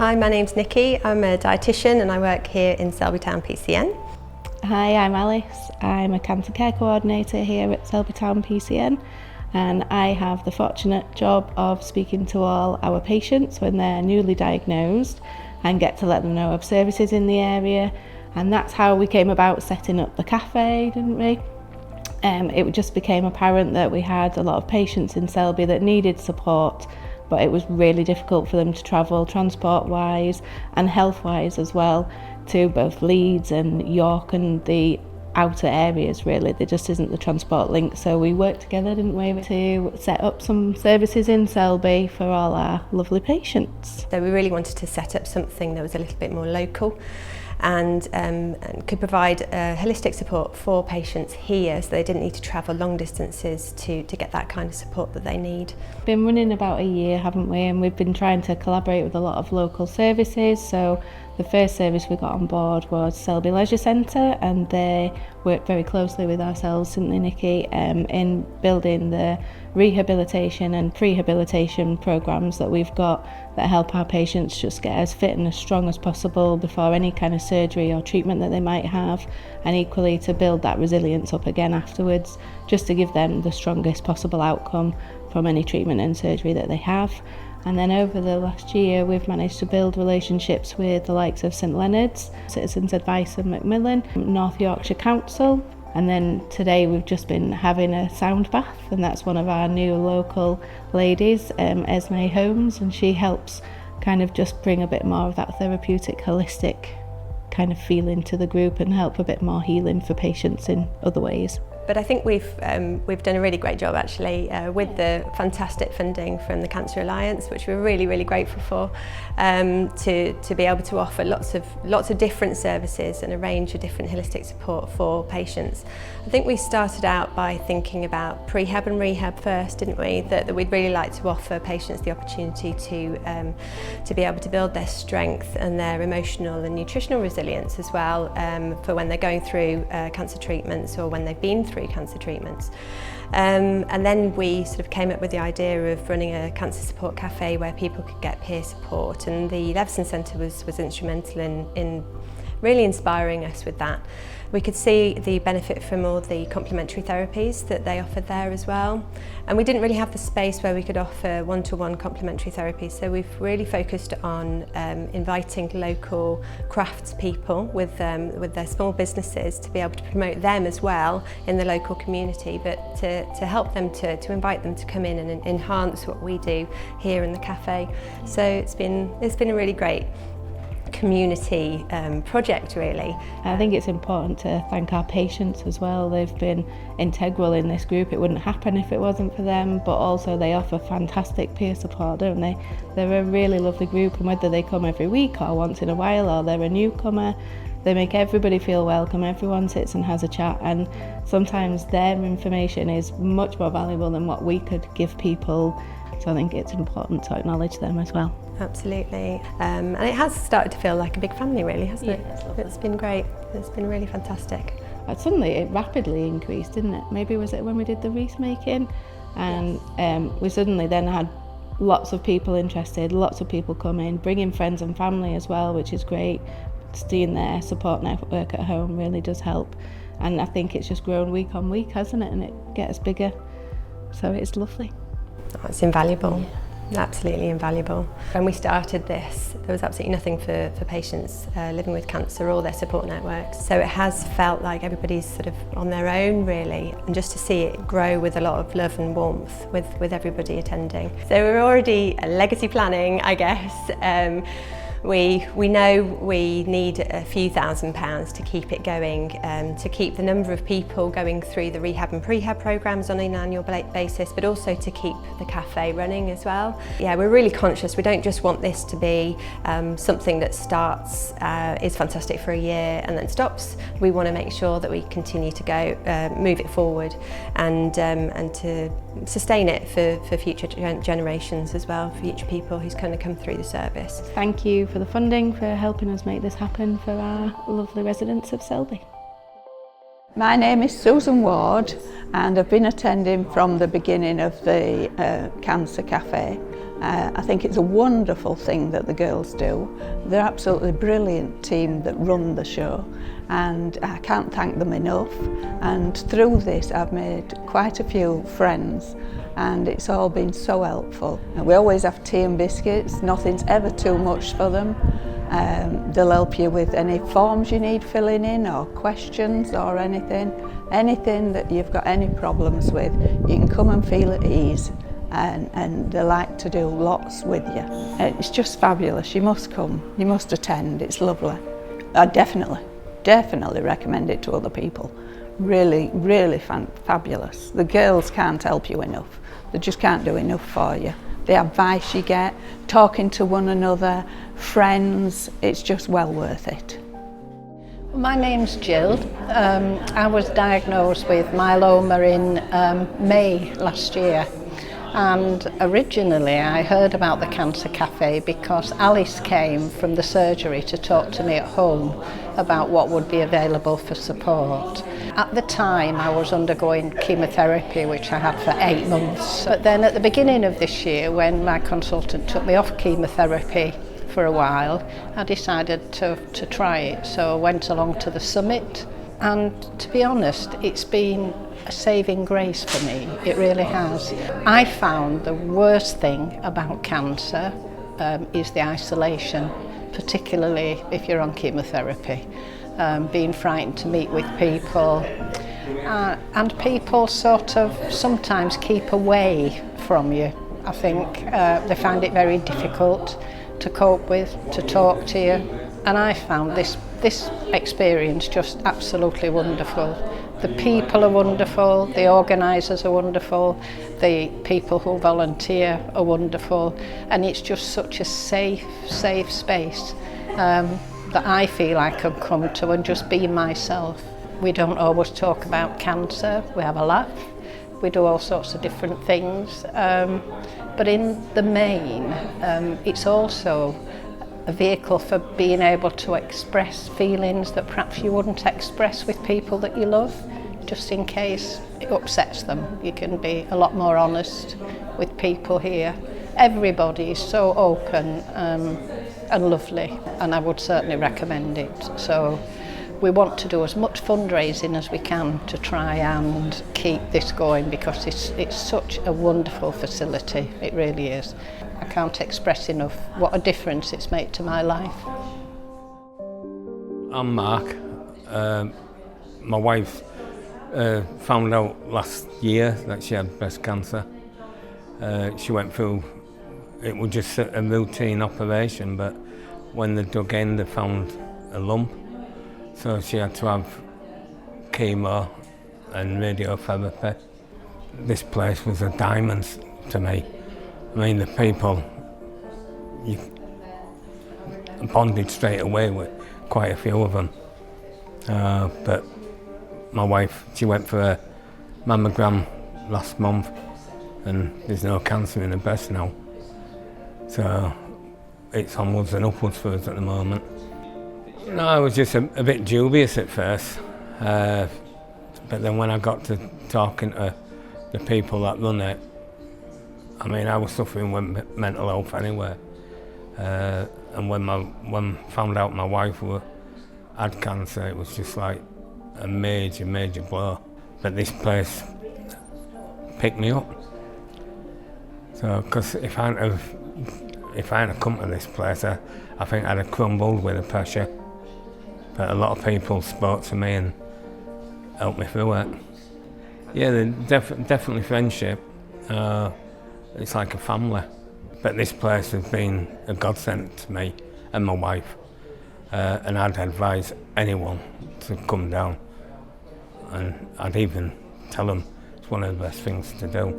Hi, my name's Nikki. I'm a dietitian and I work here in Selby Town PCN. Hi, I'm Alice. I'm a cancer care coordinator here at Selby Town PCN, and I have the fortunate job of speaking to all our patients when they're newly diagnosed and get to let them know of services in the area. And that's how we came about setting up the cafe, didn't we? It just became apparent that we had a lot of patients in Selby that needed support, but it was really difficult for them to travel transport-wise and health-wise as well to both Leeds and York and the outer areas really. There just isn't the transport link, so we worked together, didn't we, to set up some services in Selby for all our lovely patients. So we really wanted to set up something that was a little bit more local and could provide holistic support for patients here, so they didn't need to travel long distances to get that kind of support that they need. Been running about a year, haven't we, and we've been trying to collaborate with a lot of local services. So the first service we got on board was Selby Leisure Centre, and they worked very closely with ourselves, didn't they, Nikki, in building the rehabilitation and prehabilitation programmes that we've got that help our patients just get as fit and as strong as possible before any kind of surgery or treatment that they might have, and equally to build that resilience up again afterwards, just to give them the strongest possible outcome from any treatment and surgery that they have. And then over the last year we've managed to build relationships with the likes of St Leonard's, Citizens Advice and Macmillan, North Yorkshire Council, and then today we've just been having a sound bath, and that's one of our new local ladies, Esme Holmes, and she helps kind of just bring a bit more of that therapeutic, holistic kind of feeling to the group and help a bit more healing for patients in other ways. But I think we've done a really great job actually with the fantastic funding from the Cancer Alliance, which we're really grateful for, to be able to offer lots of different services and a range of different holistic support for patients. I think we started out by thinking about prehab and rehab first, didn't we? That we'd really like to offer patients the opportunity to be able to build their strength and their emotional and nutritional resilience as well, for when they're going through cancer treatments or when they've been through cancer treatments. And then we sort of came up with the idea of running a cancer support cafe where people could get peer support, and the Leveson Centre was instrumental in really inspiring us with that. We could see the benefit from all the complementary therapies that they offered there as well, and we didn't really have the space where we could offer one-to-one complementary therapy, so we've really focused on inviting local craftspeople with their small businesses to be able to promote them as well in the local community, but to help them to invite them to come in and enhance what we do here in the cafe. So it's been a really great community project really. I think it's important to thank our patients as well. They've been integral in this group. It wouldn't happen if it wasn't for them, but also they offer fantastic peer support, don't they? They're a really lovely group, and whether they come every week or once in a while or they're a newcomer, they make everybody feel welcome. Everyone sits and has a chat, and sometimes their information is much more valuable than what we could give people. So I think it's important to acknowledge them as well. Absolutely, and it has started to feel like a big family really, hasn't it? It's been great, it's been really fantastic. Suddenly it rapidly increased, didn't it? Maybe was it when we did the wreath making, and we suddenly then had lots of people interested, lots of people coming, bringing friends and family as well, which is great. Seeing their support network at home really does help, and I think it's just grown week on week, hasn't it? And it gets bigger, so it's lovely. Oh, it's invaluable. Absolutely invaluable. When we started this, there was absolutely nothing for patients living with cancer or their support networks. So it has felt like everybody's sort of on their own really, and just to see it grow with a lot of love and warmth with everybody attending. So we're already legacy planning, I guess. We know we need a few £1,000s to keep it going, to keep the number of people going through the rehab and prehab programmes on an annual basis, but also to keep the cafe running as well. Yeah, we're really conscious. We don't just want this to be something that starts, is fantastic for a year and then stops. We want to make sure that we continue to go, move it forward, and to sustain it for future generations as well, for future people who's going to come through the service. Thank you for the funding, for helping us make this happen for our lovely residents of Selby. My name is Susan Ward, and I've been attending from the beginning of the Cancer Cafe, I think it's a wonderful thing that the girls do. They're absolutely brilliant team that run the show, and I can't thank them enough. And through this I've made quite a few friends, and it's all been so helpful. And we always have tea and biscuits, nothing's ever too much for them. They'll help you with any forms you need filling in or questions or anything that you've got any problems with. You can come and feel at ease, and they like to do lots with you. It's just fabulous. You must come, you must attend, it's lovely. I definitely recommend it to other people. Really fabulous. The girls can't help you enough. They just can't do enough for you. The advice you get, talking to one another, friends, it's just well worth it. My name's Jill. I was diagnosed with myeloma in May last year, and originally I heard about the Cancer Cafe because Alice came from the surgery to talk to me at home about what would be available for support. At the time I was undergoing chemotherapy, which I had for 8 months, but then at the beginning of this year, when my consultant took me off chemotherapy for a while, I decided to try it. So I went along to the summit, and to be honest, it's been a saving grace for me. It really has. I found the worst thing about cancer is the isolation, particularly if you're on chemotherapy. Being frightened to meet with people, and people sort of sometimes keep away from you. I think they find it very difficult to cope with, to talk to you, and I found this experience just absolutely wonderful. The people are wonderful, the organisers are wonderful, the people who volunteer are wonderful, and it's just such a safe space that I feel I can come to and just be myself. We don't always talk about cancer, we have a laugh, we do all sorts of different things, but in the main it's also a vehicle for being able to express feelings that perhaps you wouldn't express with people that you love, just in case it upsets them. You can be a lot more honest with people here. Everybody is so open and lovely, and I would certainly recommend it. So we want to do as much fundraising as we can to try and keep this going, because it's such a wonderful facility, it really is. I can't express enough what a difference it's made to my life. I'm Mark. My wife found out last year that she had breast cancer. She went through, it was just a routine operation, but when they dug in they found a lump, so she had to have chemo and radiotherapy. This place was a diamond to me. I mean, the people, you bonded straight away with quite a few of them. But my wife, she went for a mammogram last month, and there's no cancer in her breast now. So it's onwards and upwards for us at the moment. No, I was just a bit dubious at first, but then when I got to talking to the people that run it, I mean, I was suffering with mental health anyway, and when found out my wife had cancer, it was just like a major blow. But this place picked me up. So, because if I hadn't come to this place, I think I'd have crumbled with the pressure. But a lot of people spoke to me and helped me through it. Yeah, definitely friendship. It's like a family. But this place has been a godsend to me and my wife. And I'd advise anyone to come down. And I'd even tell them it's one of the best things to do.